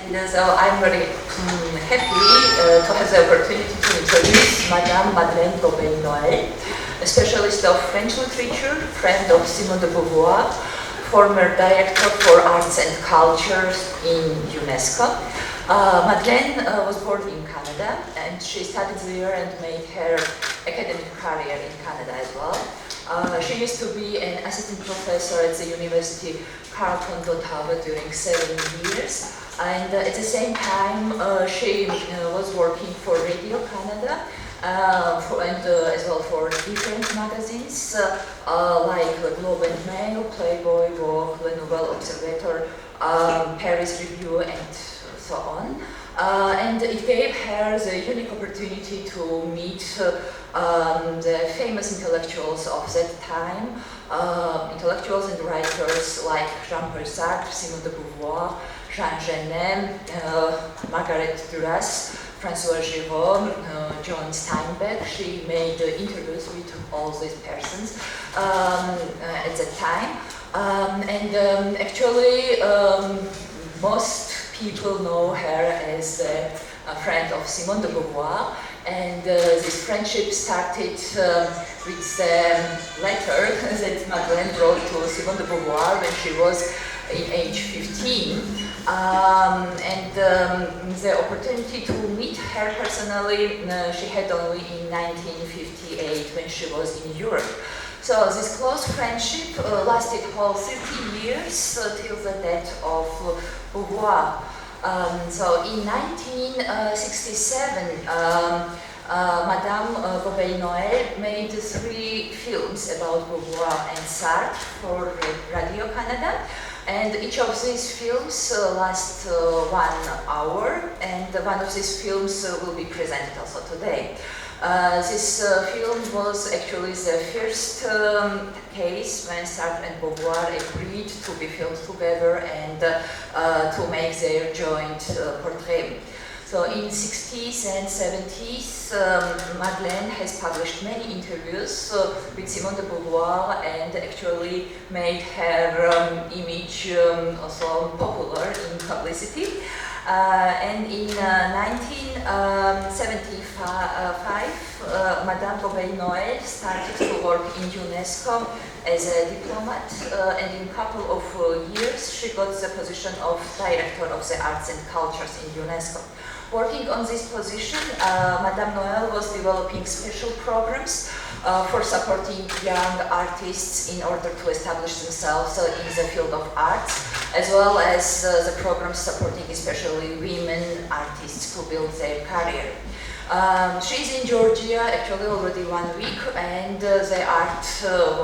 And so I'm very happy to have the opportunity to introduce Madeleine Gobeil Noël, a specialist of French literature, friend of Simon de Beauvoir, former director for arts and cultures in UNESCO. Madeleine was born in Canada, and she studied there and made her academic career in Canada as well. She used to be an assistant professor at the University d'Ottawa during 7 years, and at the same time she was working for Radio Canada and as well for different magazines like Globe and Mail, Playboy, Vogue, Le Nouvel Observateur, Paris Review, and so on. And it gave her the unique opportunity to meet the famous intellectuals of that time, intellectuals and writers like Jean-Paul Sartre, Simon de Beauvoir, Jean Genet, Margaret Duras, François Giraud, John Steinbeck. She made interviews with all these persons at that time. Actually, most people know her as a friend of Simone de Beauvoir, and this friendship started with the letter that Madeleine wrote to Simone de Beauvoir when she was in age 15, and the opportunity to meet her personally she had only in 1958 when she was in Europe. So this close friendship lasted whole 30 years till the death of Beauvoir. So in 1967, Madame Gobeil Noël made 3 films about Beauvoir and Sartre for Radio Canada, and each of these films lasts 1 hour, and one of these films will be presented also today. This film was actually the first case when Sartre and Beauvoir agreed to be filmed together and to make their joint portrait. So in 60s and 70s, Madeleine has published many interviews with Simone de Beauvoir and actually made her image also popular in publicity. And in 1975, Madame Gobeil Noël started to work in UNESCO as a diplomat, and in a couple of years she got the position of director of the arts and cultures in UNESCO. Working on this position, Madame Noël was developing special programs for supporting young artists in order to establish themselves in the field of arts, as well as the programs supporting especially women artists to build their career. She's in Georgia actually already 1 week, and the art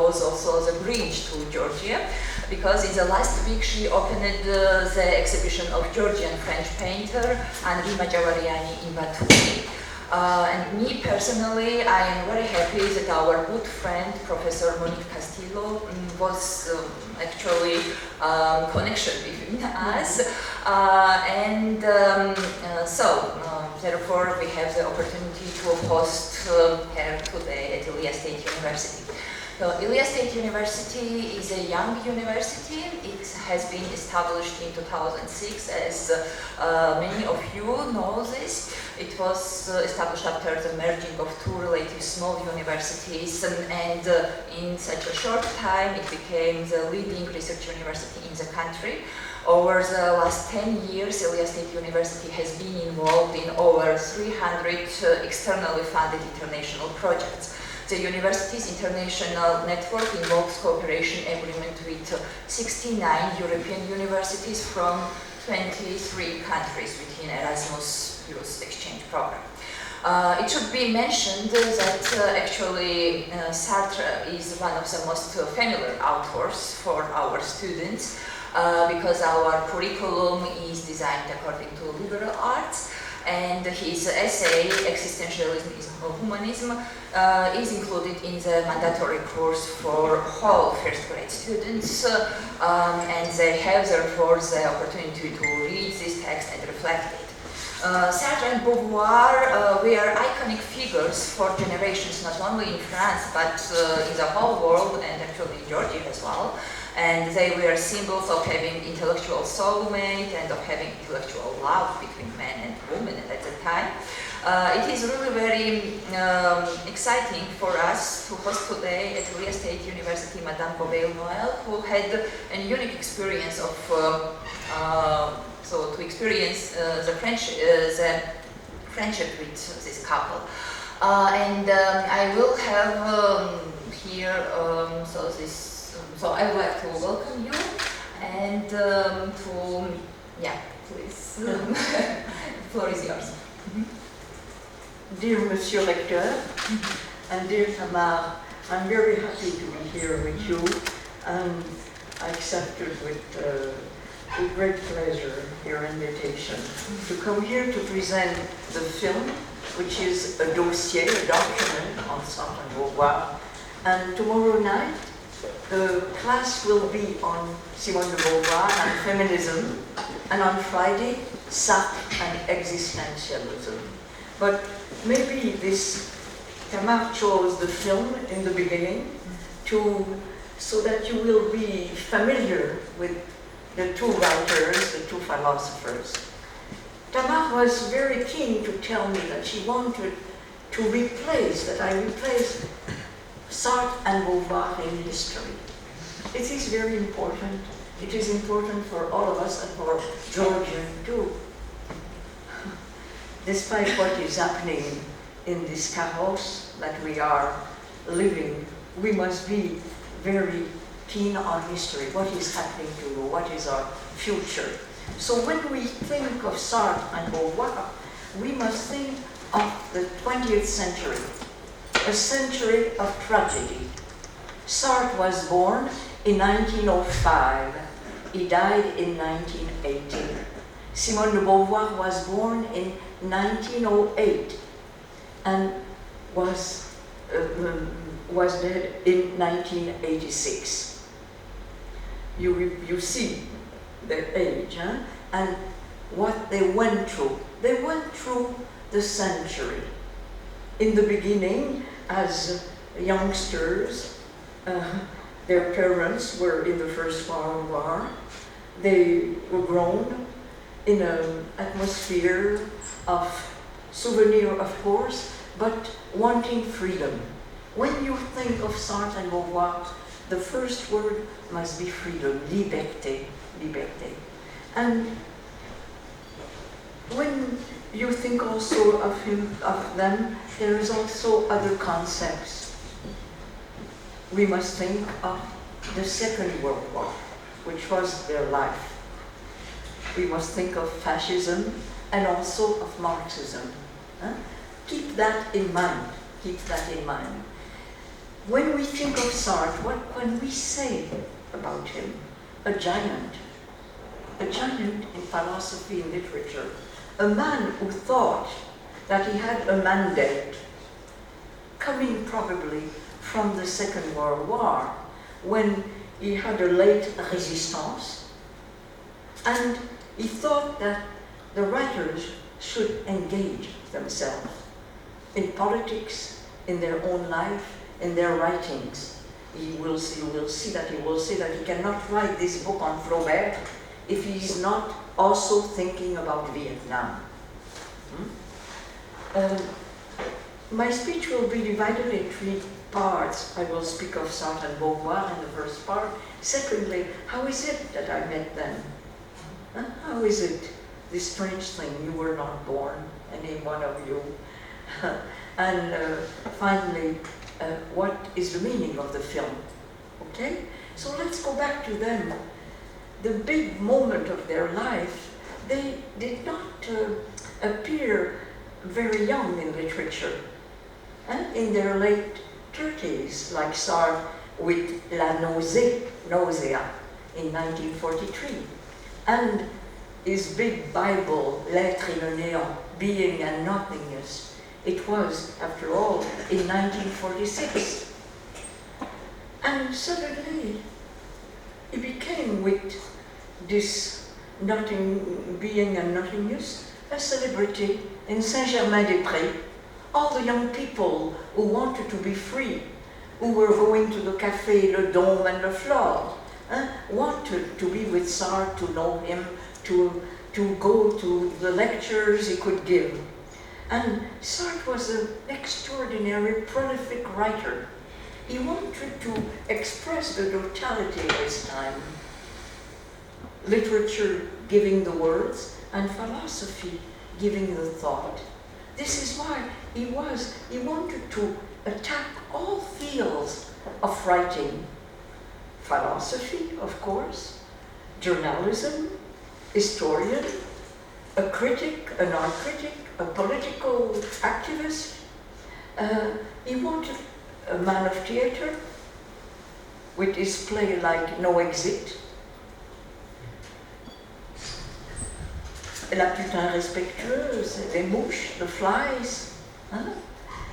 was also the bridge to Georgia, because in the last week she opened the exhibition of Georgian French painter Henri Majavariani in Batumi. And me personally, I am very happy that our good friend Professor Monique Castillo was actually connection between us, and so therefore we have the opportunity to host her today at Ilia State University. So Ilia State University is a young university. It has been established in 2006, as many of you know this. It was established after the merging of 2 relatively small universities, and in such a short time it became the leading research university in the country. Over the last 10 years, Ilia State University has been involved in over 300 externally funded international projects. The university's international network involves cooperation agreement with 69 European universities from 23 countries within Erasmus Youth Exchange Program. It should be mentioned that actually Sartre is one of the most familiar authors for our students, because our curriculum is designed according to liberal arts, and his essay, Existentialism is Humanism, is included in the mandatory course for all first grade students, and they have therefore the opportunity to read this text and reflect it. Sartre and Beauvoir were iconic figures for generations, not only in France, but in the whole world, and actually in Georgia as well. And they were symbols of having intellectual soulmate and of having intellectual love between men and women at the time. It is really very exciting for us to host today at Korea State University Madeleine Gobeil Noël, who had a unique experience of to experience the friendship with this couple. And I will have here so I would like to welcome you and please, the floor is yours. Dear Monsieur Rector and dear Tamar, I'm very happy to be here with you, and I accepted with great pleasure your invitation to come here to present the film, which is a dossier, a document on Sartre and Bovouari. And tomorrow night, the class will be on Simone de Beauvoir and feminism, and on Friday, Sartre and existentialism. But maybe Tamar chose the film in the beginning so that you will be familiar with the two writers, the two philosophers. Tamar was very keen to tell me that she wanted to replace Sartre and Beauvoir in history. It is very important. It is important for all of us and for Georgian too. Despite what is happening in this chaos that we are living, we must be very keen on history. What is happening to you? What is our future? So when we think of Sartre and Beauvoir, we must think of the 20th century, a century of tragedy. Sartre was born in 1905. He died in 1918. Simone de Beauvoir was born in 1908 and was dead in 1986. You see their age, huh? And what they went through. They went through the century. In the beginning, as youngsters, their parents were in the First World War. They were grown in an atmosphere of souvenir, of course, but wanting freedom. When you think of Sartre and Beauvoir, the first word must be freedom, liberté, liberté. And when you think also of them, there is also other concepts. We must think of the Second World War, which was their life. We must think of fascism and also of Marxism. Keep that in mind. Keep that in mind. When we think of Sartre, what can we say about him? A giant in philosophy and literature, a man who thought that he had a mandate coming probably from the Second World War, when he had a late resistance, and he thought that the writers should engage themselves in politics, in their own life, in their writings. You will see that he cannot write this book on Flaubert if he is not also thinking about Vietnam. My speech will be divided in three parts. I will speak of Sartre and Beauvoir in the first part. Secondly, how is it that I met them? How is it, this strange thing, you were not born, any one of you? And finally, what is the meaning of the film? Okay? So let's go back to them. The big moment of their life, they did not appear very young in literature. In their late 30s, like Sartre with La Nausea in 1943, and his big Bible, L'être et le néant, Being and Nothingness. It was, after all, in 1946. And suddenly, he became, with this being and nothingness, a celebrity in Saint-Germain-des-Prés. All the young people who wanted to be free, who were going to the Café Le Dôme and Le Flore, wanted to be with Sartre, to know him, to go to the lectures he could give. And Sartre was an extraordinary, prolific writer. He wanted to express the totality of his time. Literature giving the words, and philosophy giving the thought. This is why he wanted to attack all fields of writing. Philosophy, of course, journalism, historian, a critic, an art critic, a political activist. He wanted a man of theater with his play like No Exit. La putain respectueuse, les mouches, the flies.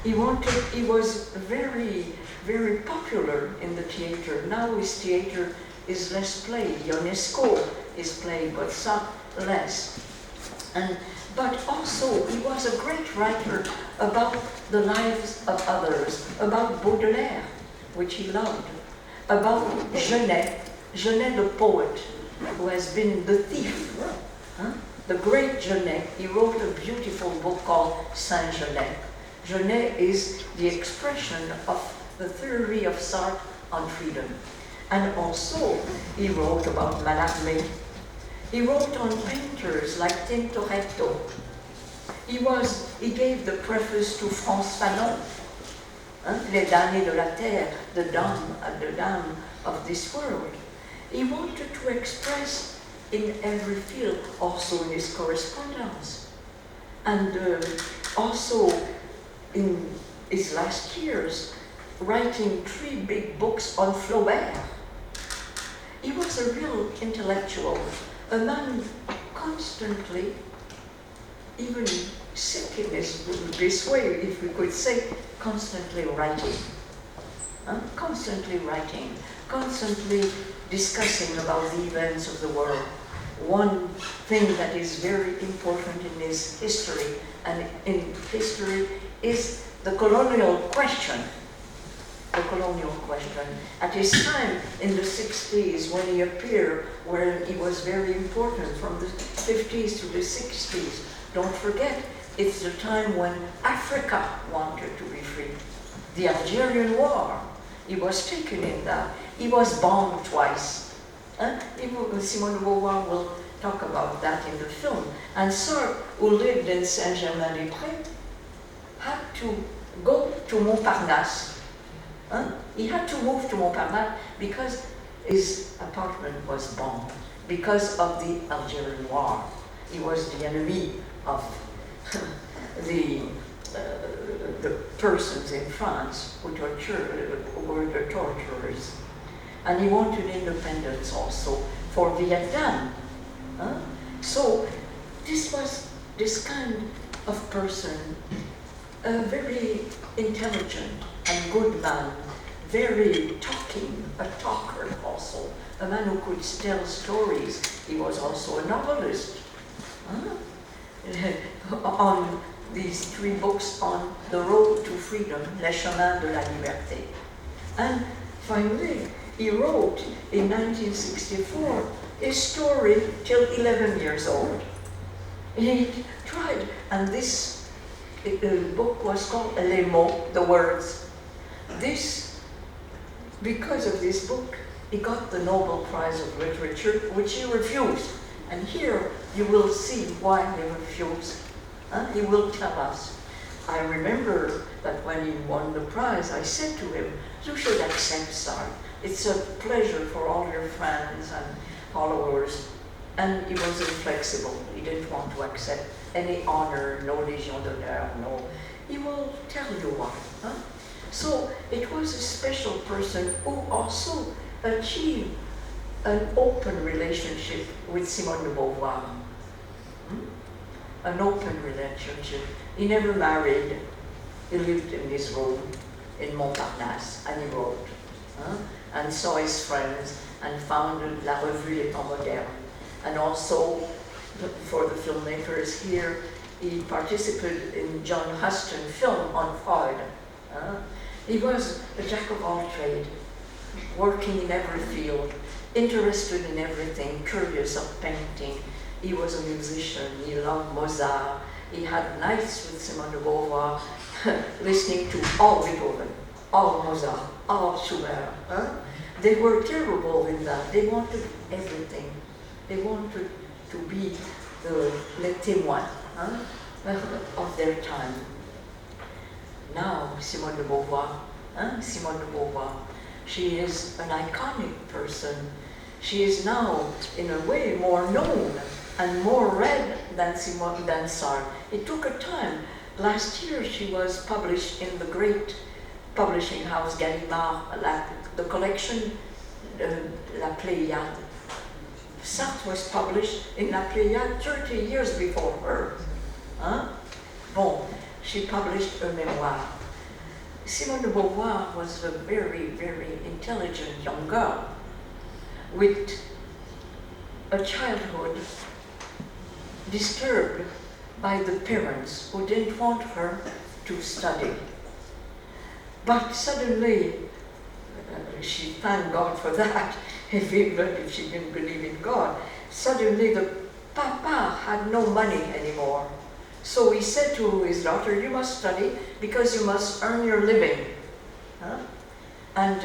He was very, very popular in the theater. Now his theater is less played. Ionesco is played, but some less. But also he was a great writer about the lives of others, about Baudelaire, which he loved, about Genet the poet, who has been the thief. The great Genet, he wrote a beautiful book called Saint-Genet. Genet is the expression of the theory of Sartre on freedom. And also, he wrote about Mallarmé. He wrote on painters like Tintoretto. He gave the preface to France Fanon, Les damnés de la terre, the dam of this world. He wanted to express in every field, also in his correspondence. And also in his last years, writing 3 big books on Flaubert. He was a real intellectual, a man constantly, even sick in this way, if we could say, constantly writing. Constantly discussing about the events of the world. One thing that is very important in his history, and in history, is the colonial question. The colonial question. At his time in the 60s, when he appeared, where he was very important, from the 50s to the 60s, don't forget, it's the time when Africa wanted to be free. The Algerian War, he was taken in that. He was bombed twice. Simon de Beauvoir will talk about that in the film. And Sartre, who lived in Saint-Germain-des-Prés, had to go to Montparnasse. He had to move to Montparnasse because his apartment was bombed, because of the Algerian War. He was the enemy of the persons in France who were the torturers. And he wanted independence also for Vietnam. So this was this kind of person, a very intelligent and good man, very a talker also, a man who could tell stories. He was also a novelist. On these 3 books on the road to freedom, Les Chemins de la Liberté. And finally, he wrote in 1964 a story till 11 years old. He tried, and this book was called Les mots, the words. Because of this book, he got the Nobel Prize of Literature, which he refused. And here you will see why he refused. He will tell us. I remember that when he won the prize, I said to him, you should accept Sartre. It's a pleasure for all your friends and followers. And he was inflexible. He didn't want to accept any honor, no Légion d'honneur, no. He will tell you why. So it was a special person who also achieved an open relationship with Simone de Beauvoir. An open relationship. He never married. He lived in his room in Montparnasse, and he wrote, and saw his friends, and founded La Revue des Temps Modernes. And also, for the filmmakers here, he participated in John Huston's film on Freud. He was a jack of all trades, working in every field. interested in everything, curious of painting. He was a musician, he loved Mozart, he had nights with Simone de Beauvoir, listening to all Beethoven, all Mozart, all Schubert. They were terrible in that. They wanted everything. They wanted to be les témoins of their time. Now, Simone de Beauvoir, she is an iconic person. She is now, in a way, more known and more read than Sartre. It took a time. Last year, she was published in the great publishing house Gaimarth, the collection La Pléiade. Sartre was published in La Pléiade 30 years before her. Bon, she published a memoir. Simone de Beauvoir was a very, very intelligent young girl with a childhood disturbed by the parents who didn't want her to study. But suddenly, she thanked God for that, even if she didn't believe in God. Suddenly the papa had no money anymore. So he said to his daughter, you must study because you must earn your living. And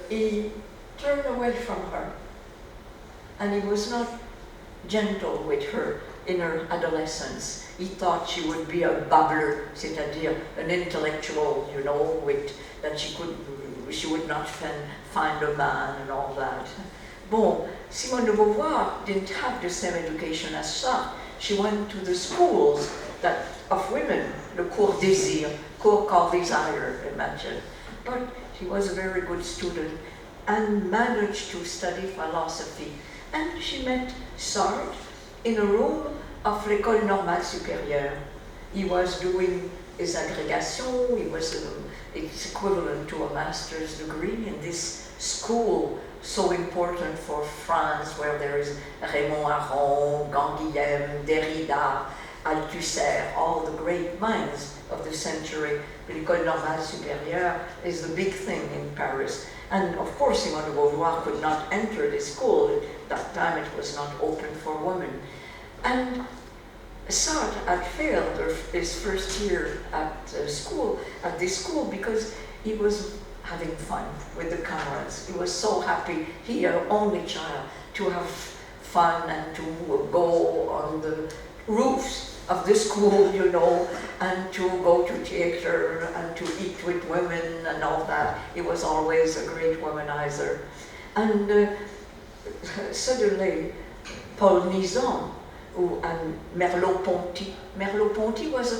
he turned away from her. And he was not gentle with her in her adolescence. He thought she would be a babbler, c'est-à-dire an intellectual, you know, that she would not find a man and all that. Bon, Simone de Beauvoir didn't have the same education as Sartre. She went to the schools of women, the cours désir, cours called desire, imagine. But she was a very good student and managed to study philosophy. And she met Sartre in a room of l'École Normale Supérieure. He was doing his agrégation, it's equivalent to a master's degree in this school so important for France, where there is Raymond Aron, Canguilhem, Derrida, Althusser, all the great minds of the century. L'École Normale Supérieure is the big thing in Paris. And of course, Simone de Beauvoir could not enter this school. At that time, it was not open for women. And Sartre had failed his first year at this school, because he was having fun with the comrades. He was so happy, he, an only child, to have fun and to go on the roofs of the school, you know, and to go to theater and to eat with women and all that. He was always a great womanizer. And suddenly, Paul Nizan and Merleau-Ponty was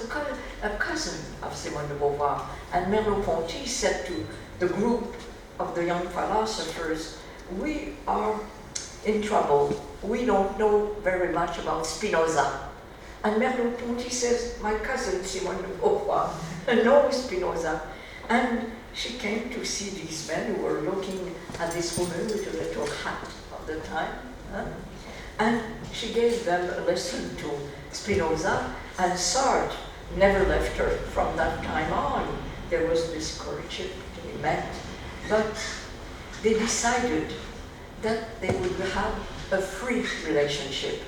a cousin of Simone de Beauvoir. And Merleau-Ponty said to the group of the young philosophers, we are in trouble. We don't know very much about Spinoza. And Merleau-Ponty says, my cousin Simone de Beauvoir knows Spinoza. And she came to see these men who were looking at this woman with a little hat of the time. And she gave them a lesson to Spinoza, and Sartre never left her from that time on. There was this courtship, they met, but they decided that they would have a free relationship,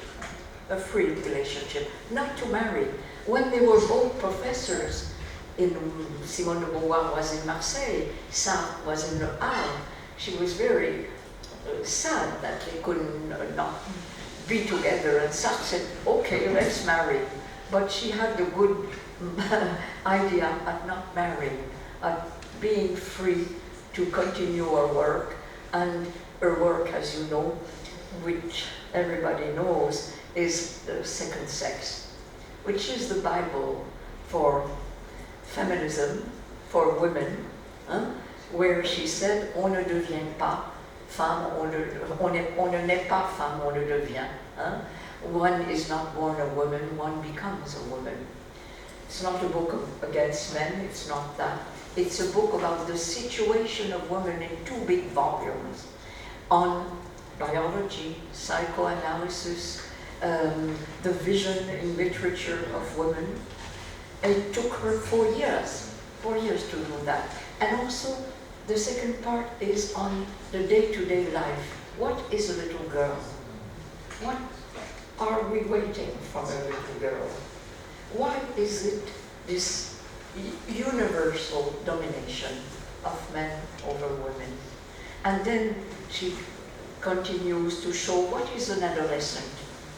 not to marry. When they were both professors, Simone de Beauvoir was in Marseille, Sartre was in Le Havre, she was very sad that they couldn't not be together, and Sartre said, okay, let's marry. But she had the good idea of not marrying, of being free to continue her work. And her work, as you know, which everybody knows, is the Second Sex, which is the Bible for feminism, for women, where she said, on ne devient pas femme, on ne naît pas femme, on ne devient. One is not born a woman, one becomes a woman. It's not a book against men, it's not that. It's a book about the situation of women in 2 big volumes on biology, psychoanalysis, the vision in literature of women. It took her 4 years to do that. And also, the second part is on the day-to-day life What is a little girl? What are we waiting from a little girl? Why is it this universal domination of men over women? And then she continues to show what is an adolescent,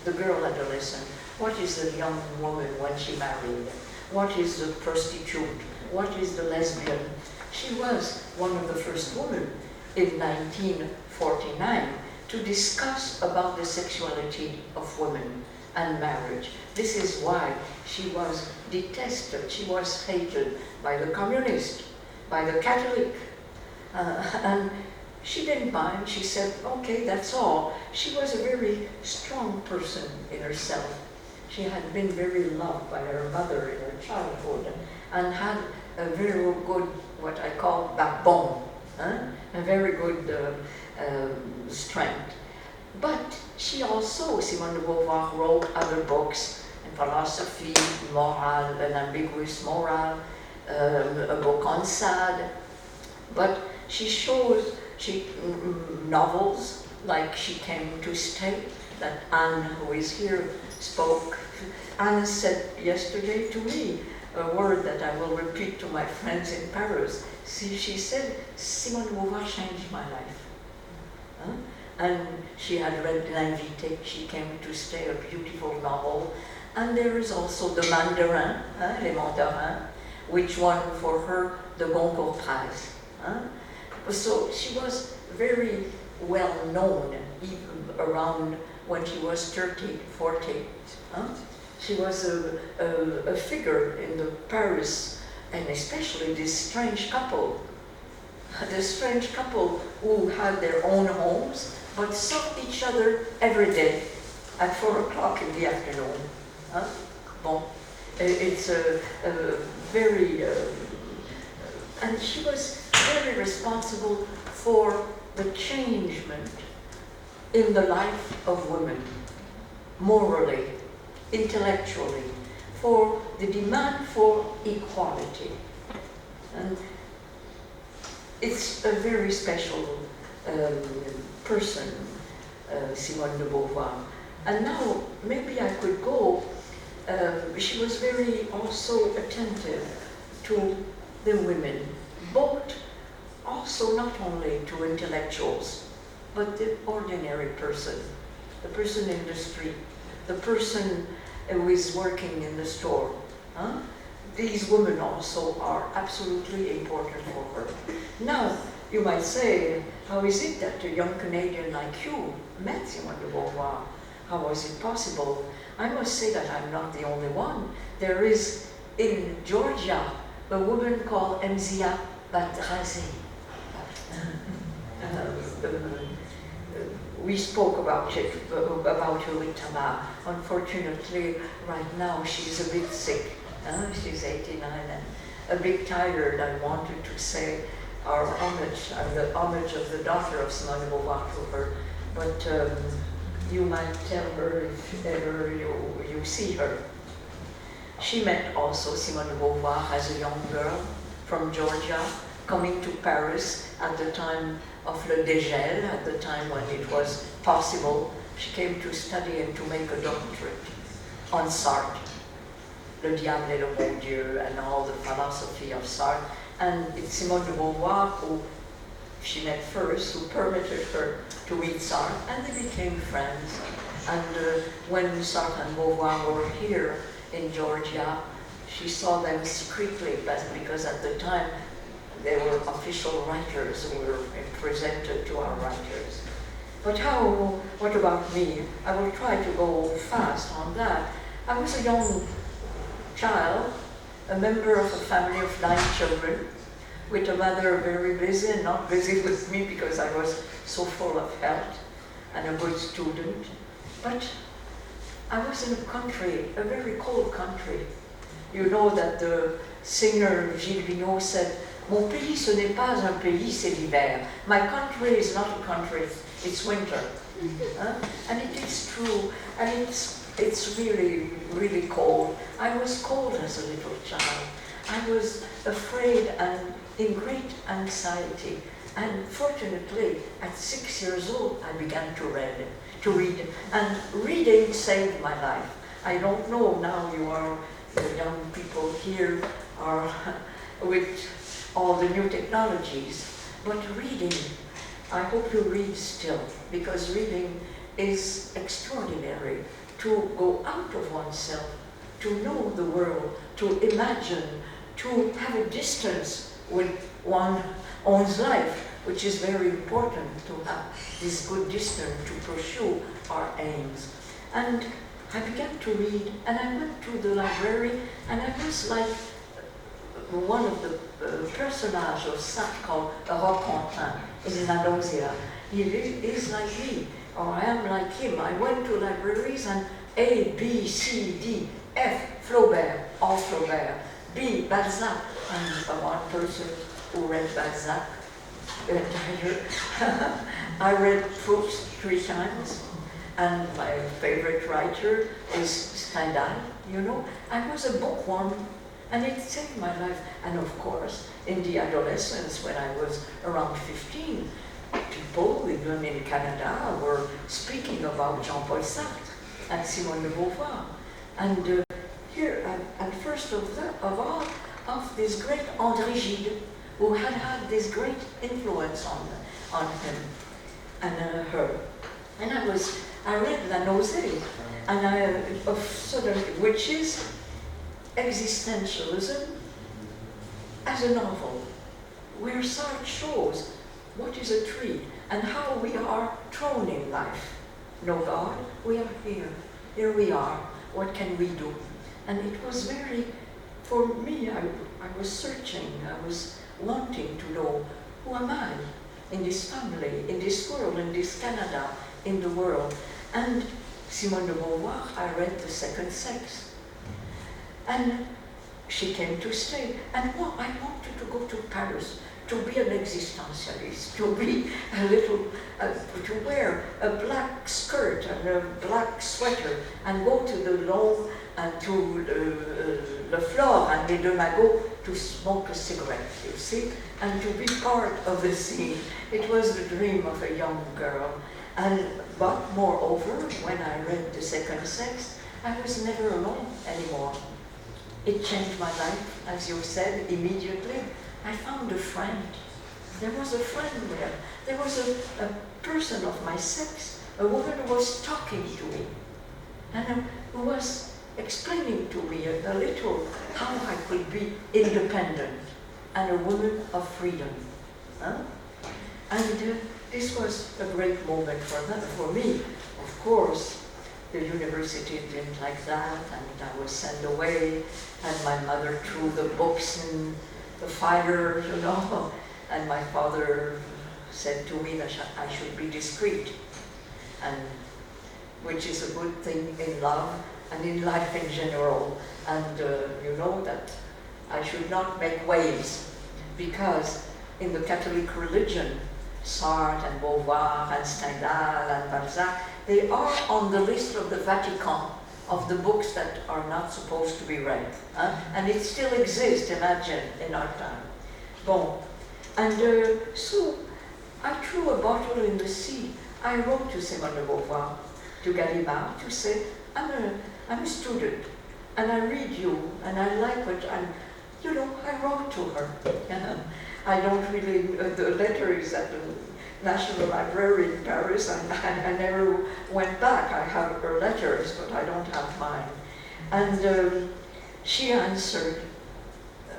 the girl adolescent, what is a young woman when she married, what is the prostitute, what is the lesbian. She was one of the first women in 1949 to discuss about the sexuality of women and marriage. This is why she was detested, she was hated by the communist, by the Catholic, and she didn't mind. She said, okay, that's all. She was a very strong person in herself. She had been very loved by her mother in her childhood and had a very good, what I call backbone, a very good strength. But she also, Simone de Beauvoir, wrote other books in philosophy, moral, an ambiguous moral, a book on Sade. But she shows novels like She Came to Stay, that Anne, who is here, spoke. Anne said yesterday to me a word that I will repeat to my friends in Paris. She said, Simone de Beauvoir changed my life. And she had read L'Invité, She Came to Stay, a beautiful novel. And there is also the Mandarin, Les Mandarins, which won for her the Goncourt Prize. So she was very well known, even around when she was 30, 40. She was a figure in the Paris, and especially this strange couple who had their own homes, but saw each other every day at 4 o'clock in the afternoon. Bon. It's a very, and she was very responsible for the changement in the life of women, morally, intellectually, for the demand for equality. And it's a very special person, Simone de Beauvoir. And now, maybe I could go, she was very also attentive to the women, both also not only to intellectuals, but the ordinary person, the person in the street, the person who is working in the store. These women also are absolutely important for her. Now, you might say, how is it that a young Canadian like you met Simone de Beauvoir? How was it possible? I must say that I'm not the only one. There is in Georgia a woman called Mzia Badrazi. We spoke about her with Tamar. Unfortunately, right now she's a bit sick. She's 89 and a bit tired. I wanted to say our homage, the homage of the daughter of Simone de Beauvoir to her. But you might tell her if ever you see her. She met also Simone de Beauvoir as a young girl from Georgia, coming to Paris at the time of Le Dégel, at the time when it was possible. She came to study and to make a doctorate on Sartre, Le Diable et le Bon Dieu, and all the philosophy of Sartre. And it's Simone de Beauvoir, who she met first, who permitted her to read Sartre, and they became friends. And when Sartre and Beauvoir were here in Georgia, she saw them secretly, because at the time they were official writers who were presented to our writers. But what about me? I will try to go fast on that. I was a young child, a member of a family of 9 children, with a mother very busy and not busy with me because I was so full of health and a good student. But I was in a country, a very cold country. You know that the singer Gilles Vigneault said, "Mon pays, ce n'est pas un pays, c'est l'hiver. My country is not a country, it's winter." And it is true, and it's really, really cold. I was cold as a little child. I was afraid and in great anxiety. And fortunately, at 6 years old, I began to read. And reading saved my life. I don't know, now you are, the young people here are with all the new technologies, but reading, I hope you read still, because reading is extraordinary, to go out of oneself, to know the world, to imagine, to have a distance with one's own life, which is very important to have this good distance to pursue our aims. And I began to read, and I went to the library, and I was like one of the personages of Sartre called a Roquentin in Andalusia. He is like me, or I am like him. I went to libraries and A, B, C, D, F, Flaubert, all Flaubert, B, Balzac, and one person who read Balzac. I read Proust 3 times, and my favorite writer is Stendhal, you know. I was a bookworm, and it saved my life. And of course, in the adolescence, when I was around 15, people, even in Canada, were speaking about Jean-Paul Sartre and Simone de Beauvoir. And here, and first of all, of this great André Gide, who had this great influence on him and her. And I read La Nausée, and which is existentialism as a novel, where Sartre shows what is a tree and how we are thrown in life. No God, we are here. Here we are. What can we do? And it was very, for me, I was searching, I was wanting to know, who am I in this family, in this world, in this Canada, in the world? And Simone de Beauvoir, I read The Second Sex. And she came to stay. And I wanted to go to Paris, to be an existentialist, to be a little, to wear a black skirt and a black sweater, and go to the lawn and to Le Flore and Les Deux Magots to smoke a cigarette, you see, and to be part of the scene. It was the dream of a young girl. But moreover, when I read The Second Sex, I was never alone anymore. It changed my life, as you said, immediately. I found a friend. There was a friend there. There was a person of my sex, a woman who was talking to me, and who was explaining to me a little how I could be independent and a woman of freedom. And this was a great moment for me. Of course, the university didn't like that, and I was sent away, and my mother threw the books in the fire, you know, and my father said to me that I should be discreet, and which is a good thing in love and in life in general. And you know that I should not make waves, because in the Catholic religion, Sartre and Beauvoir and Stendhal and Balzac, they are on the list of the Vatican of the books that are not supposed to be read. And it still exists, imagine, in our time. Bon. And so I threw a bottle in the sea. I wrote to Simone de Beauvoir, to Gallimard, to say, I'm a student, and I read you, and I like what I'm, you know, I wrote to her. I don't really, the letter is at the National Library in Paris, and I never went back. I have her letters, but I don't have mine. And she answered.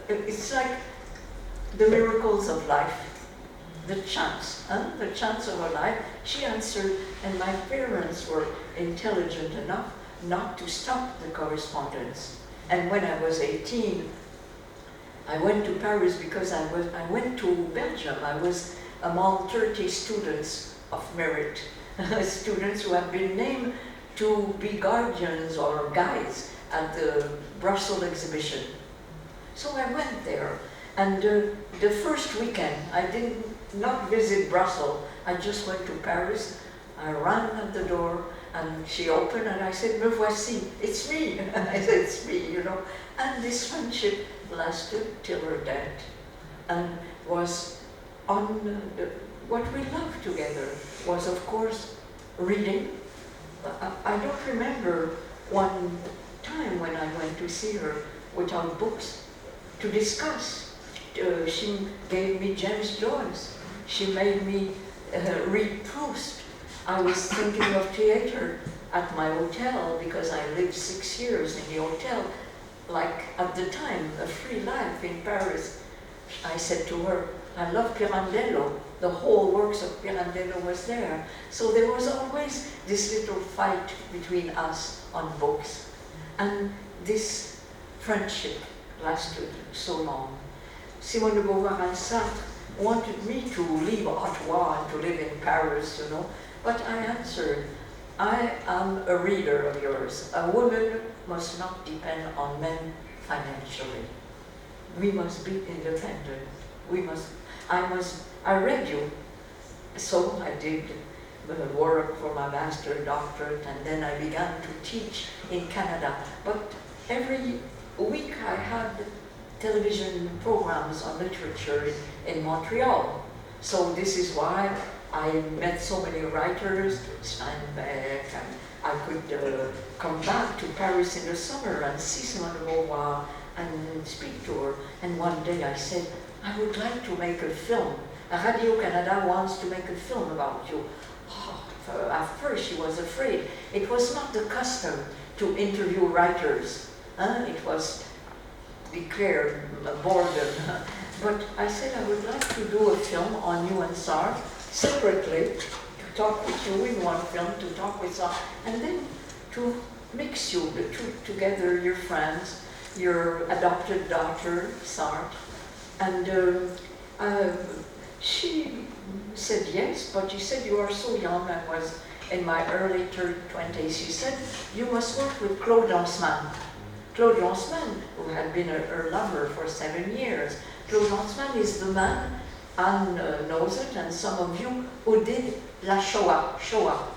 It's like the miracles of life, the chance of a life. She answered, and my parents were intelligent enough not to stop the correspondence. And when I was 18, I went to Paris because I went to Belgium. I was among 30 students of merit, students who have been named to be guardians or guides at the Brussels exhibition. So I went there, and the first weekend I did not visit Brussels. I just went to Paris. I ran at the door, and she opened, and I said, "Me voici, it's me." I said, "It's me," you know. And this friendship lasted till her death, and was what we loved together was, of course, reading. I don't remember one time when I went to see her without books to discuss. She gave me James Joyce. She made me read Proust. I was thinking of theater at my hotel because I lived 6 years in the hotel, like at the time, a free life in Paris. I said to her, I love Pirandello. The whole works of Pirandello was there. So there was always this little fight between us on books. And this friendship lasted so long. Simon de Beauvoir and Sartre wanted me to leave Ottawa and to live in Paris, you know. But I answered, I am a reader of yours. A woman must not depend on men financially. We must be independent. I read you. So I did work for my master's doctorate, and then I began to teach in Canada. But every week I had television programs on literature in Montreal. So this is why I met so many writers, Steinbeck, and I could come back to Paris in the summer and see Simone de Beauvoir and speak to her. And one day I said, I would like to make a film. Radio Canada wants to make a film about you. At first she was afraid. It was not the custom to interview writers. It was declared a boredom. But I said I would like to do a film on you and Sartre separately, to talk with you in one film, to talk with Sartre, and then to mix you, the two together, your friends, your adopted daughter, Sartre. And she said yes, but she said, you are so young. I was in my early 20s. She said, you must work with Claude Lanzmann. Claude Lanzmann, who had been her lover for 7 years. Claude Lanzmann is the man, Anne knows it, and some of you, who did La Shoah,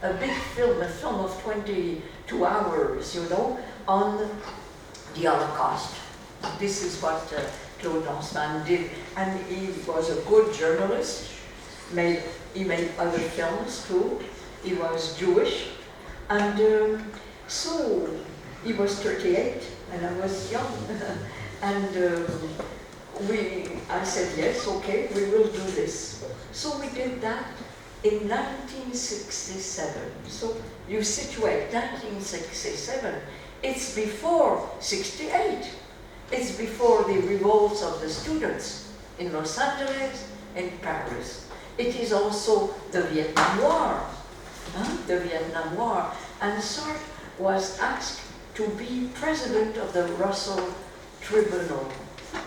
a big film, a film of 22 hours, you know, on the Holocaust. This is what Claude Lanzmann did, and he was a good journalist. He made other films too. He was Jewish, and so he was 38, and I was young, and I said yes, okay, we will do this. So we did that in 1967. So you situate 1967. It's before 68. It's before the revolts of the students in Los Angeles and Paris. It is also the Vietnam War. The Vietnam War. And Sartre was asked to be president of the Russell Tribunal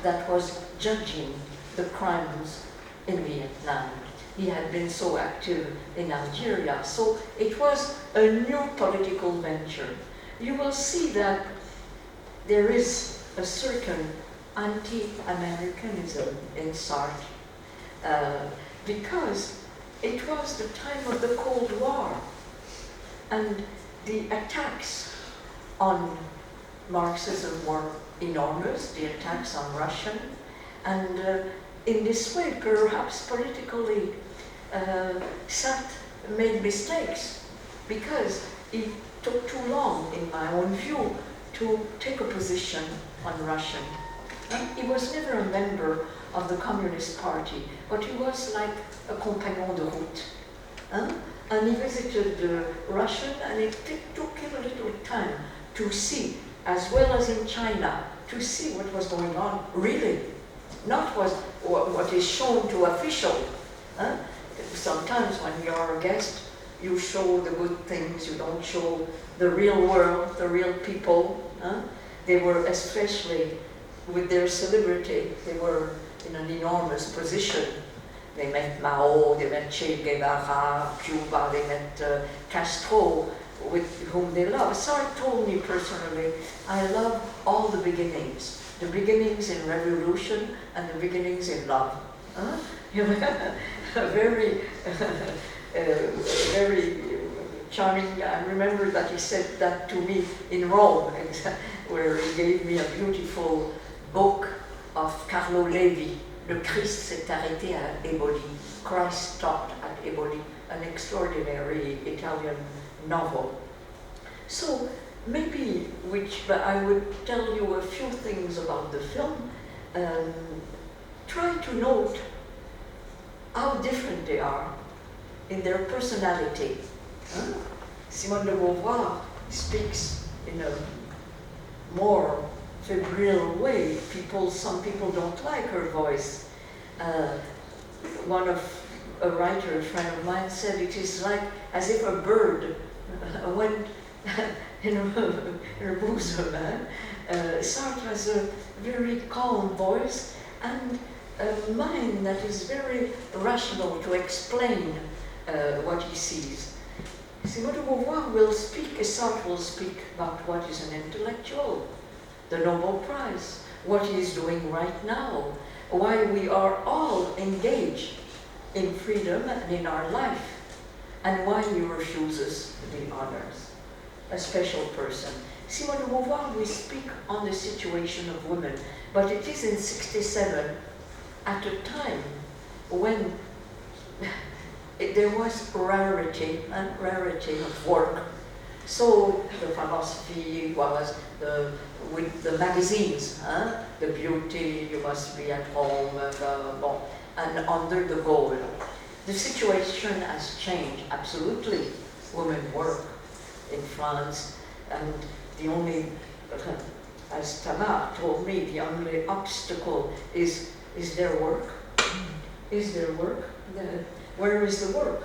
that was judging the crimes in Vietnam. He had been so active in Algeria. So it was a new political venture. You will see that there is a certain anti-Americanism in Sartre, because it was the time of the Cold War, and the attacks on Marxism were enormous, the attacks on Russian, and in this way, perhaps politically, Sartre made mistakes, because he took too long, in my own view, to take a position on Russian. He was never a member of the Communist Party, but he was like a compagnon de route. And he visited Russia, and it took him a little time to see, as well as in China, to see what was going on really, not what is shown to officials. Sometimes when you are a guest, you show the good things, you don't show the real world, the real people. They were, especially with their celebrity, they were in an enormous position. They met Mao, they met Che Guevara, Cuba, they met Castro, with whom they love. Sartre told me personally, I love all the beginnings in revolution and the beginnings in love. Very, very charming. I remember that he said that to me in Rome, where he gave me a beautiful book of Carlo Levi, Le Christ s'est arrêté à Eboli. Christ stopped at Eboli, an extraordinary Italian novel. So maybe I would tell you a few things about the film. Try to note how different they are in their personality. Simone de Beauvoir speaks in a more febrile way. Some people don't like her voice. A writer, a friend of mine, said it is like as if a bird went in her bosom. Sartre has a very calm voice and a mind that is very rational to explain what he sees. Simone de Beauvoir will speak, as Sartre will speak about what is an intellectual, the Nobel Prize, what he is doing right now, why we are all engaged in freedom and in our life, and why he refuses the honors. A special person. Simone de Beauvoir will speak on the situation of women, but it is in 1967, at a time when there was rarity of work. So the philosophy was with the magazines, the beauty, you must be at home, and under the goal. The situation has changed, absolutely. Women work in France, and the only, as Tamar told me, the only obstacle is there work? Is there work? Where is the work?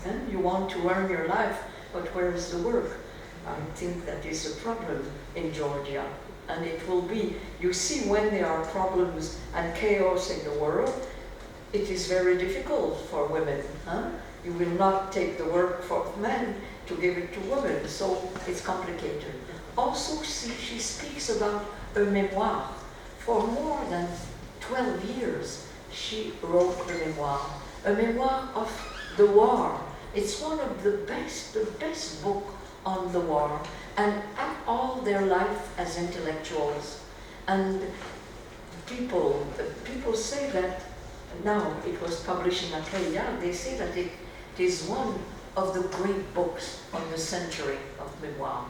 And you want to earn your life, but where is the work? I think that is a problem in Georgia. And it will be, you see, when there are problems and chaos in the world, it is very difficult for women. You will not take the work for men to give it to women, so it's complicated. Also, she speaks about a memoir. For more than 12 years, she wrote a memoir of the war. It's one of the best book on the war, and all their life as intellectuals. And people say that, now it was published in Acadia, they say that it is one of the great books on the century of memoir.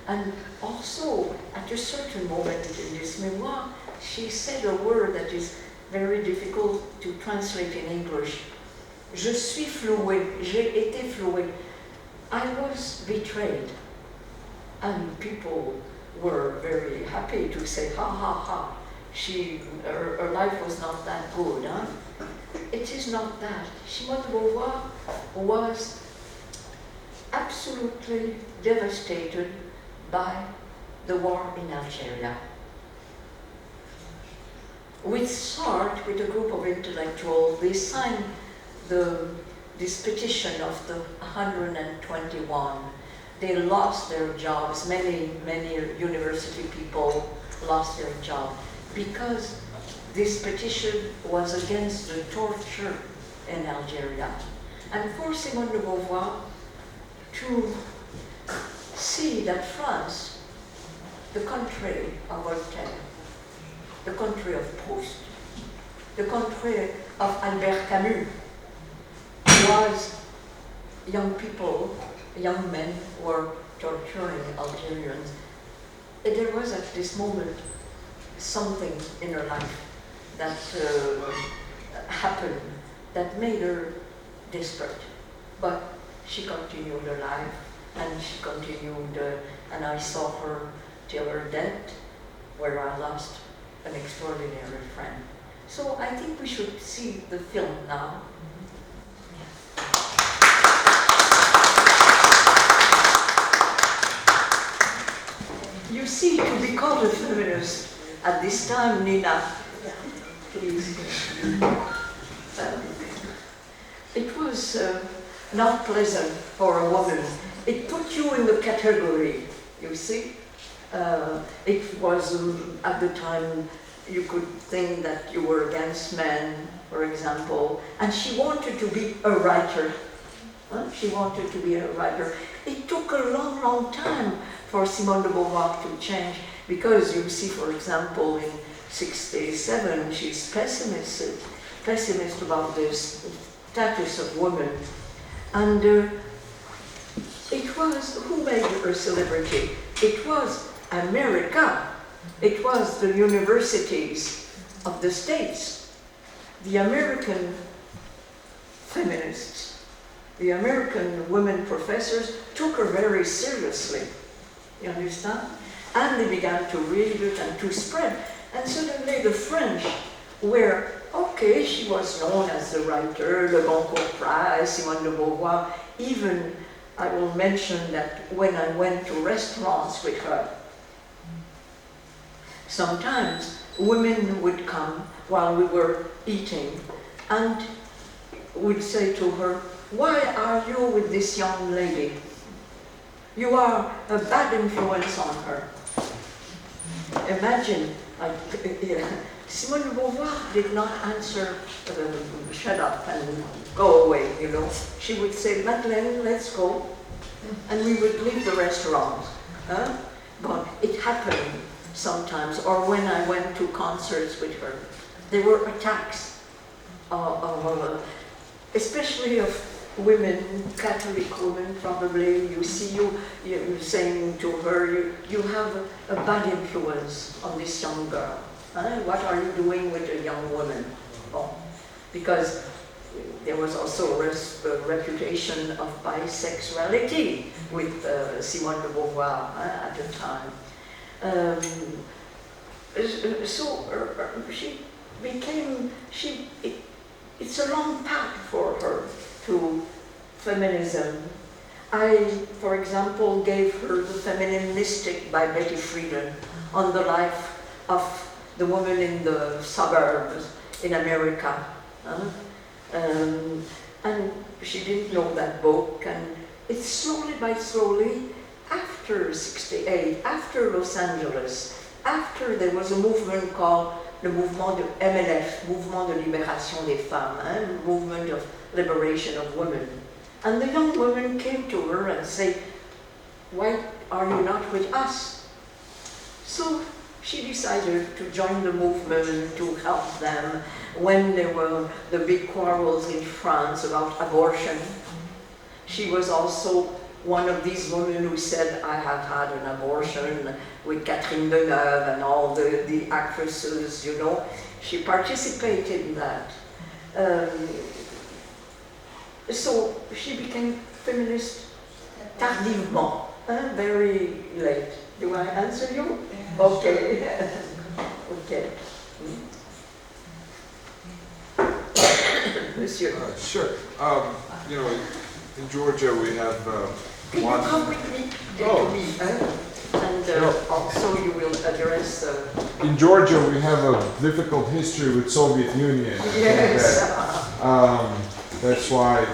And also, at a certain moment in this memoir, she said a word that is very difficult to translate in English. Je suis flouée, j'ai été flouée. I was betrayed. And people were very happy to say, ha ha ha, her life was not that good. It is not that. Simone de Beauvoir was absolutely devastated by the war in Algeria. With Sartre, with a group of intellectuals, they signed this petition of the 121. They lost their jobs. Many university people lost their job because this petition was against the torture in Algeria. And for Simone de Beauvoir to see that France, the country of Voltaire, the country of Proust, the country of Albert Camus, was young people, young men were torturing Algerians. There was at this moment something in her life that happened that made her desperate. But she continued her life, and she continued, and I saw her till her death, where I lost an extraordinary friend. So I think we should see the film now. You see, to be called a feminist at this time, Nina, please. It was not pleasant for a woman. It put you in the category, you see. It was, at the time, you could think that you were against men, for example, and she wanted to be a writer. She wanted to be a writer. It took a long, long time for Simone de Beauvoir to change, because you see, for example, in 67, she's pessimist about the status of women. And it was, who made her a celebrity? It was America. It was the universities of the States. The American feminists, the American women professors took her very seriously. You understand? And they began to read it and to spread. And suddenly the French were, okay, she was known as the writer, Le Goncourt Prize, Simone de Beauvoir. Even, I will mention that when I went to restaurants with her, sometimes women would come while we were eating and would say to her, why are you with this young lady? You are a bad influence on her. Imagine, Simone de Beauvoir did not answer, shut up and go away, you know. She would say, Madeleine, let's go. And we would leave the restaurant. But it happened sometimes, or when I went to concerts with her, there were attacks, especially of women, Catholic women probably. You see you saying to her, you have a bad influence on this young girl. What are you doing with a young woman? Oh, because there was also a reputation of bisexuality with Simone de Beauvoir at the time. She became, it's a long path for her to feminism. I, for example, gave her The Feminine Mystic by Betty Friedan on the life of the woman in the suburbs in America. And she didn't know that book, and it's slowly by slowly, after 68, after Los Angeles, after there was a movement called the Mouvement de MLF, Mouvement de Libération des Femmes, Movement of Liberation of Women. And the young women came to her and said, why are you not with us? So she decided to join the movement to help them when there were the big quarrels in France about abortion. She was also one of these women who said, I have had an abortion with Catherine Deneuve and all the actresses, you know. She participated in that. So she became feminist tardivement, very late. Do I answer you? Okay. Okay. Monsieur. Sure. You know, in Georgia we have Can one. you come with me to me? And Sure. also you will address. In Georgia we have a difficult history with Soviet Union. Yes. That's why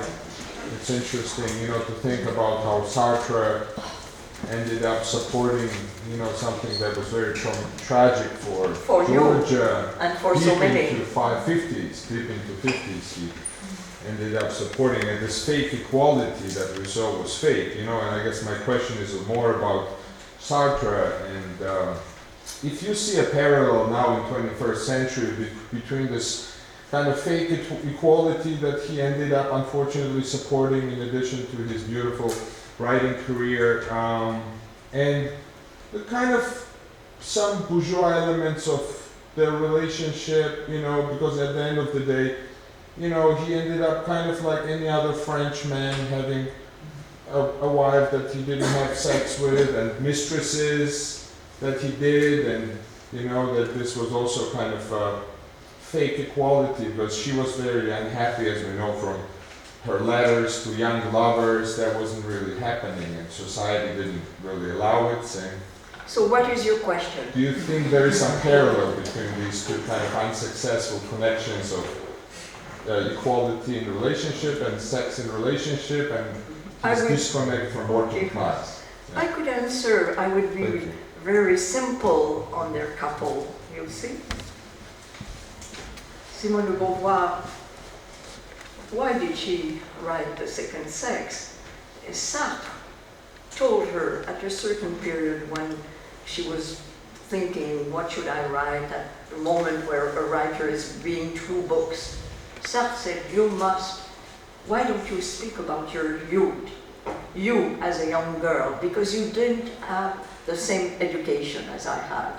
it's interesting, you know, to think about how Sartre ended up supporting, you know, something that was very tragic for Georgia. And for so many. Deep into 50s, deep into 50s, he ended up supporting it. This fake equality that we saw was fake, you know, and I guess my question is more about Sartre, and if you see a parallel now in 21st century between this kind of fake equality that he ended up unfortunately supporting in addition to his beautiful writing career, and the kind of some bourgeois elements of their relationship, you know, because at the end of the day, you know, he ended up kind of like any other French man, having a wife that he didn't have sex with, and mistresses that he did, and you know, that this was also kind of fake equality, because she was very unhappy, as we know from her letters to young lovers. That wasn't really happening, and society didn't really allow it. So what is your question? Do you think there is some parallel between these two kind of unsuccessful connections of equality in relationship and sex in relationship, and this disconnect from working class? Yeah. I could answer, I would be very simple on their couple, you see. Simone de Beauvoir, why did she write The Second Sex? Sartre told her at a certain period when she was thinking, what should I write at the moment where a writer is being through books. Sartre said, why don't you speak about your youth, you as a young girl, because you didn't have the same education as I had.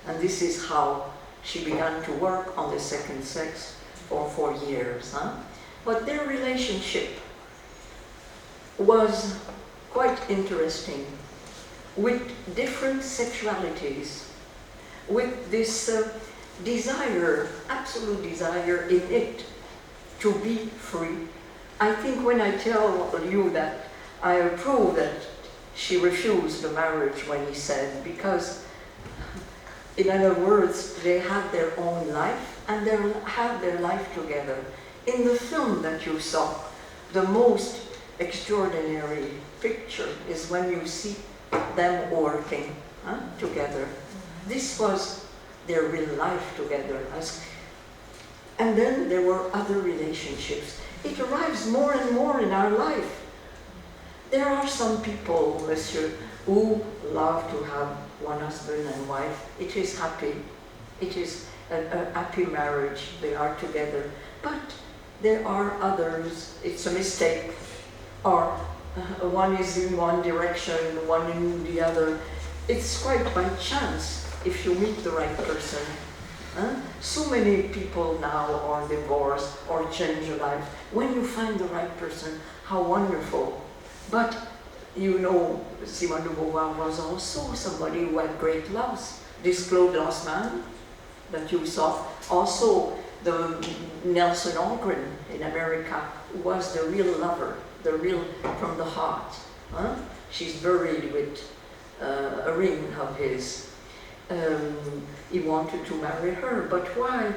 And this is how she began to work on the second sex for 4 years. But their relationship was quite interesting, with different sexualities, with this desire, absolute desire in it to be free. I think when I tell you that I approve that she refused the marriage when he said, because in other words, they had their own life and they had their life together. In the film that you saw, the most extraordinary picture is when you see them working together. This was their real life together. And then there were other relationships. It arrives more and more in our life. There are some people, monsieur, who love to have one husband and wife. It is happy. It is a happy marriage. They are together. But there are others, it's a mistake, or one is in one direction, one in the other. It's quite by chance if you meet the right person. So many people now are divorced or change their life. When you find the right person, how wonderful. But you know, Simon de Beauvoir was also somebody who had great loves. This Claude Lanzmann that you saw, also the Nelson Algren in America, who was the real lover, the real from the heart. She's buried with a ring of his. He wanted to marry her, but why?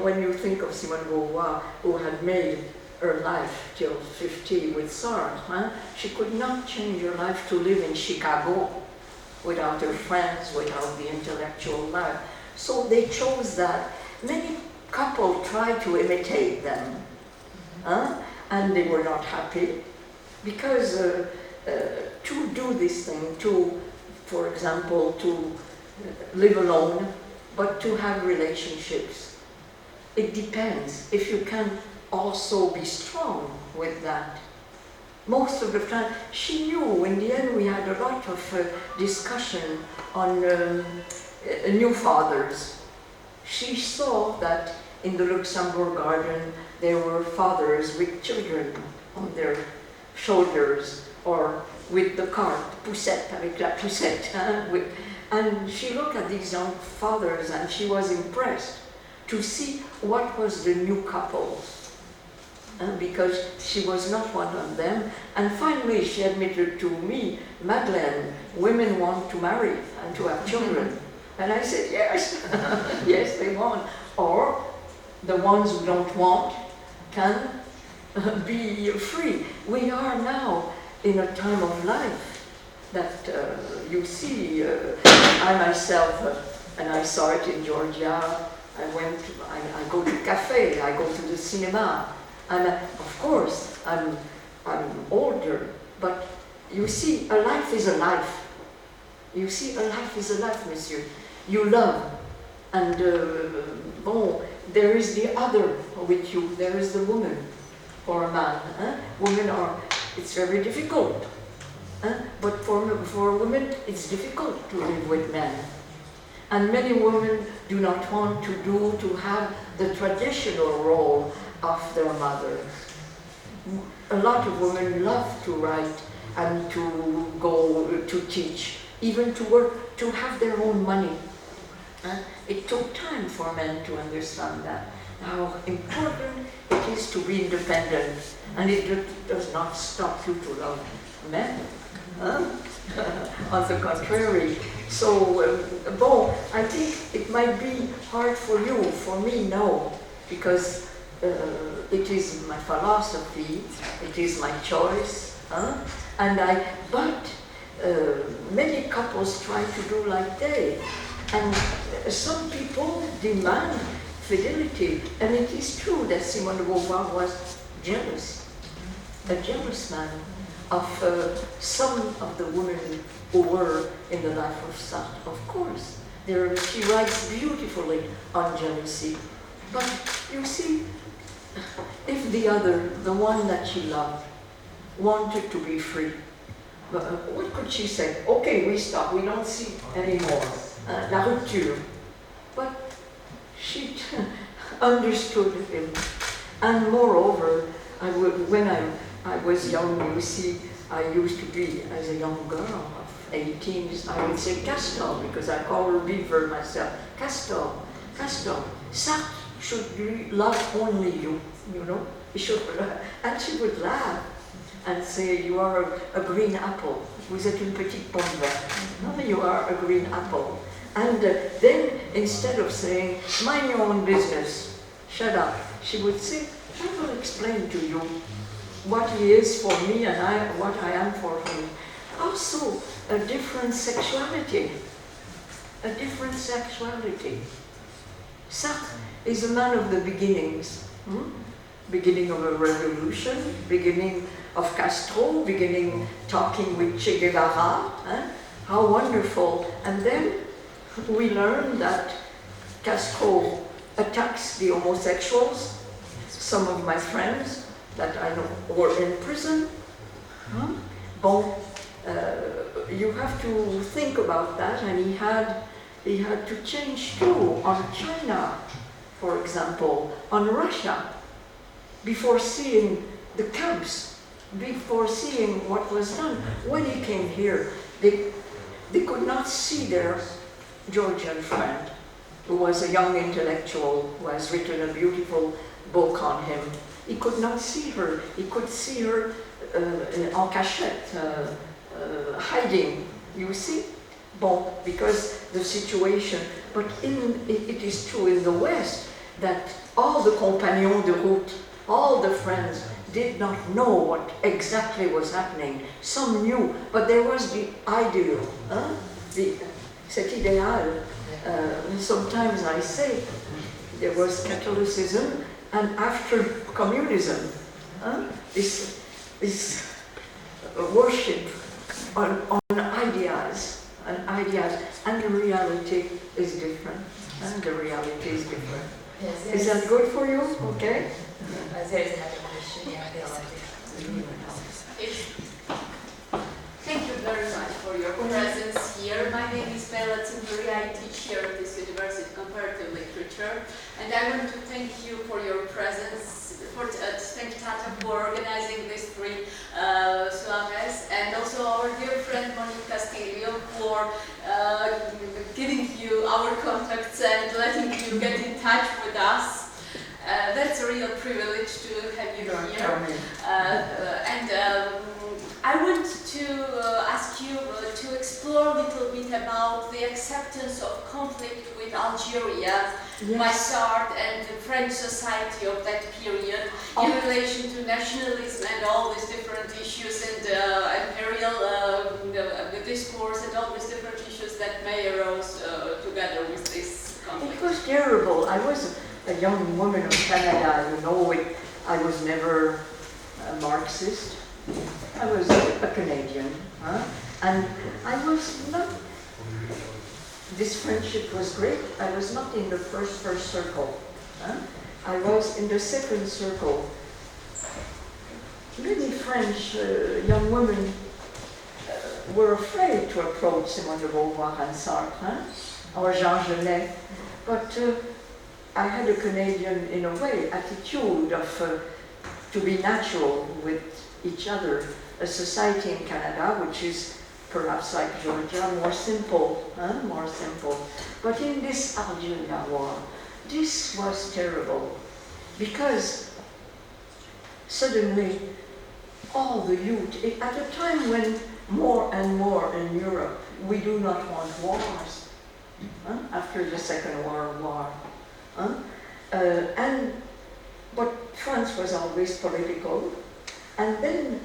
When you think of Simone de Beauvoir, who had made her life till 50 with Sartre, she could not change her life to live in Chicago without her friends, without the intellectual life. So they chose that. Many couples tried to imitate them, and they were not happy, because to do this thing, to, for example, to live alone, but to have relationships, it depends if you can also be strong with that. Most of the time, she knew. In the end, we had a lot of discussion on new fathers. She saw that in the Luxembourg garden there were fathers with children on their shoulders, or with the cart, poussette, avec la poussette. And she looked at these young fathers and she was impressed to see what was the new couples, because she was not one of them. And finally she admitted to me, Madeleine, women want to marry and to have children. And I said, yes, yes, they want. Or the ones who don't want can be free. We are now in a time of life that you see, I myself, and I saw it in Georgia, I go to cafe, I go to the cinema, and of course I'm older, but you see, a life is a life. You see, a life is a life, monsieur. You love, and there is the other with you, there is the woman or a man. Women are, it's very difficult. But for women, it's difficult to live with men. And many women do not want to have the traditional role of their mothers. A lot of women love to write and to go to teach, even to work, to have their own money. It took time for men to understand that, how important it is to be independent, and it does not stop you to love men. On the contrary. So, I think it might be hard for you. For me, no, because it is my philosophy, it is my choice, but many couples try to do like they, and some people demand fidelity, and it is true that Simone de Beauvoir was jealous, a jealous man of some of the women who were in the life of Sartre. Of course, She writes beautifully on jealousy. But you see, if the one that she loved, wanted to be free, what could she say? Okay, we stop, we don't see anymore. La rupture. But she understood him. And moreover, when I was young, you see, I used to be, as a young girl of 18, I would say Castor, because I call her Beaver myself. Castor, Sartre should love only you, you know. He should, and she would laugh and say, you are a green apple. Vous êtes une petite pomme verte. No, you are a green apple. And then, instead of saying, mind your own business, shut up, she would say, I will explain to you what he is for me and what I am for him. Also, a different sexuality. A different sexuality. Sartre is a man of the beginnings. Beginning of a revolution, beginning of Castro, beginning talking with Che Guevara. How wonderful. And then we learn that Castro attacks the homosexuals. Some of my friends that I know were in prison. Bon, you have to think about that, and he had to change too on China, for example, on Russia, before seeing the camps, before seeing what was done. When he came here, they could not see their Georgian friend, who was a young intellectual, who has written a beautiful book on him. He could not see her. He could see her en cachette, hiding, you see? Bon, because the situation, but it is true in the West that all the compagnons de route, all the friends did not know what exactly was happening. Some knew, but there was the ideal, cet idéal. Sometimes I say there was Catholicism, and after communism, this worship on ideas, and the reality is different. Yes, Is that good for you? Okay. There is another question. Thank you very much for your presence here. My name is Bella Timburi. I teach here at this University Comparative Literature, and I want to thank you for your presence, thank Tata for organizing these three soirees, and also our dear friend Monique Castillo for giving you our contacts and letting you get in touch with us. That's a real privilege to have you here. I want to ask you to explore a little bit about the acceptance of conflict with Algeria by Sartre and the French society of that period in relation to nationalism and all these different issues and imperial discourse and all these different issues that may arose together with this conflict. It was terrible. I was a young woman of Canada, you know, I was never a Marxist. I was a Canadian, and I was not, this friendship was great. I was not in the first circle. I was in the second circle. Many French young women were afraid to approach Simon de Beauvoir and Sartre, or Jean Genet, but I had a Canadian, in a way, attitude of to be natural with each other. A society in Canada, which is perhaps like Georgia, more simple. But in this Algeria war, this was terrible, because suddenly all the youth, at a time when more and more in Europe, we do not want wars, after the Second World War. But France was always political, and then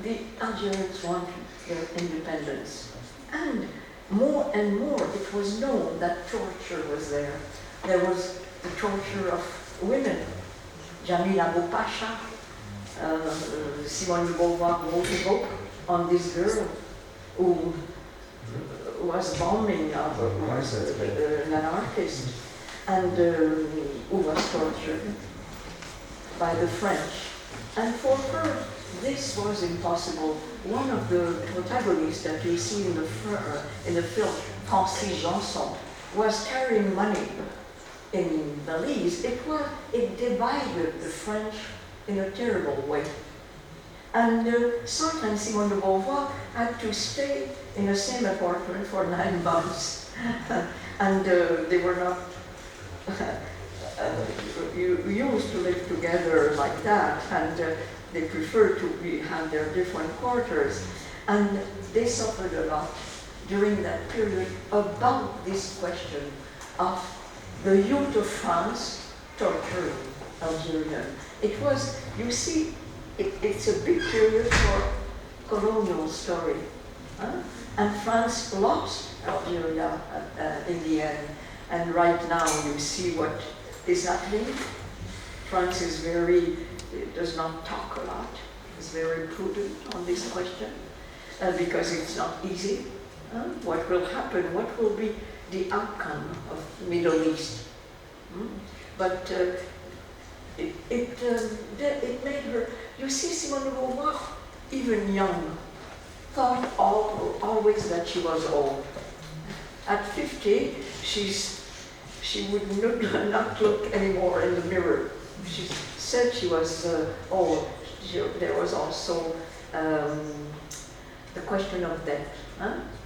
the Algerians wanted their independence. And more it was known that torture was there. There was the torture of women. Jamil Abou Pasha, Simone de Beauvoir wrote a book on this girl who was bombing, was an anarchist, and who was tortured by the French. And for her, this was impossible. One of the protagonists that we see in the film, Francis Janson, was carrying money in Belize. It divided the French in a terrible way. And sometimes Simone de Beauvoir had to stay in the same apartment for 9 months. And they were not used to live together like that, and they preferred to have their different quarters. And they suffered a lot during that period about this question of the youth of France torturing Algerians. It was, you see, it's a big period for colonial story. And France lost Algeria in the end. And right now you see what is happening. France is does not talk a lot. It's very prudent on this question because it's not easy. What will happen? What will be the outcome of the Middle East? But it made her, you see, Simone de Beauvoir, even young, thought always that she was old. At 50, she would not look anymore in the mirror. She said she was old. There was also the question of death,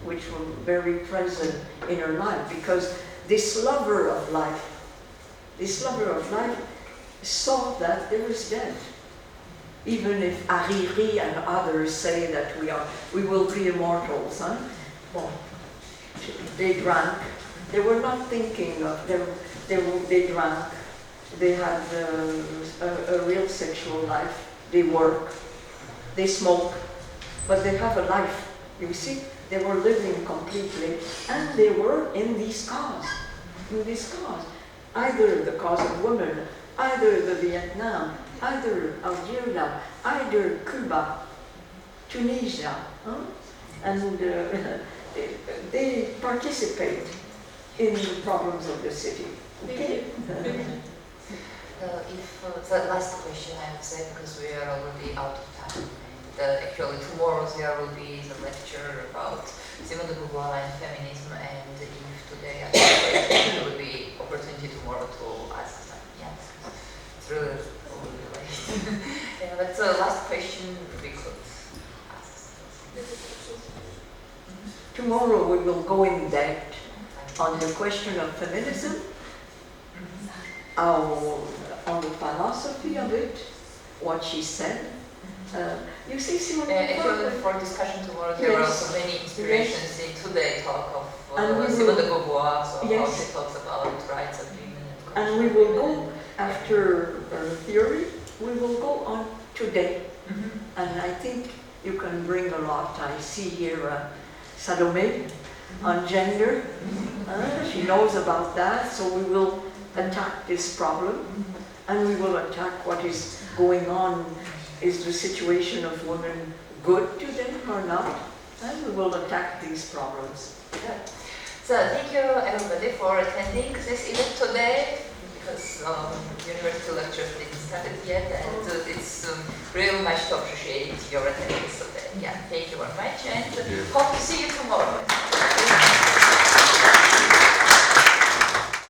which was very present in her life, because this lover of life saw that there was death. Even if Hariri and others say that we will be immortals, well, they drank. They were not thinking of they drank. They had a real sexual life. They work. They smoke, but they have a life. You see, they were living completely, and they were in these cause. Either the cause of women, either the Vietnam, either Algeria, either Cuba, Tunisia, and they participate in the problems of the city. Okay? The last question I would say, because we are already out of time. Actually, tomorrow there will be the lecture about Simone de Beauvoir and feminism, and if today I think there will be opportunity tomorrow to ask them. Yeah, it's really late. Yeah, but the last question we could ask. Tomorrow we will go in depth on the question of feminism, on the philosophy of it, what she said. You see, Simone, actually, for discussion tomorrow, there are also many inspirations in today's talk of Simone de Beauvoir, so how she talks about rights of women. And we will go after theory. We will go on today, and I think you can bring a lot. I see here Salome on gender. She knows about that, so we will attack this problem, and we will attack what is going on. Is the situation of women good to them or not? And we will attack these problems. Yeah. So thank you everybody for attending this event today, because university lecture didn't start yet, and it's really much to appreciate your attendance today. Yeah, thank you very much, and hope to see you tomorrow.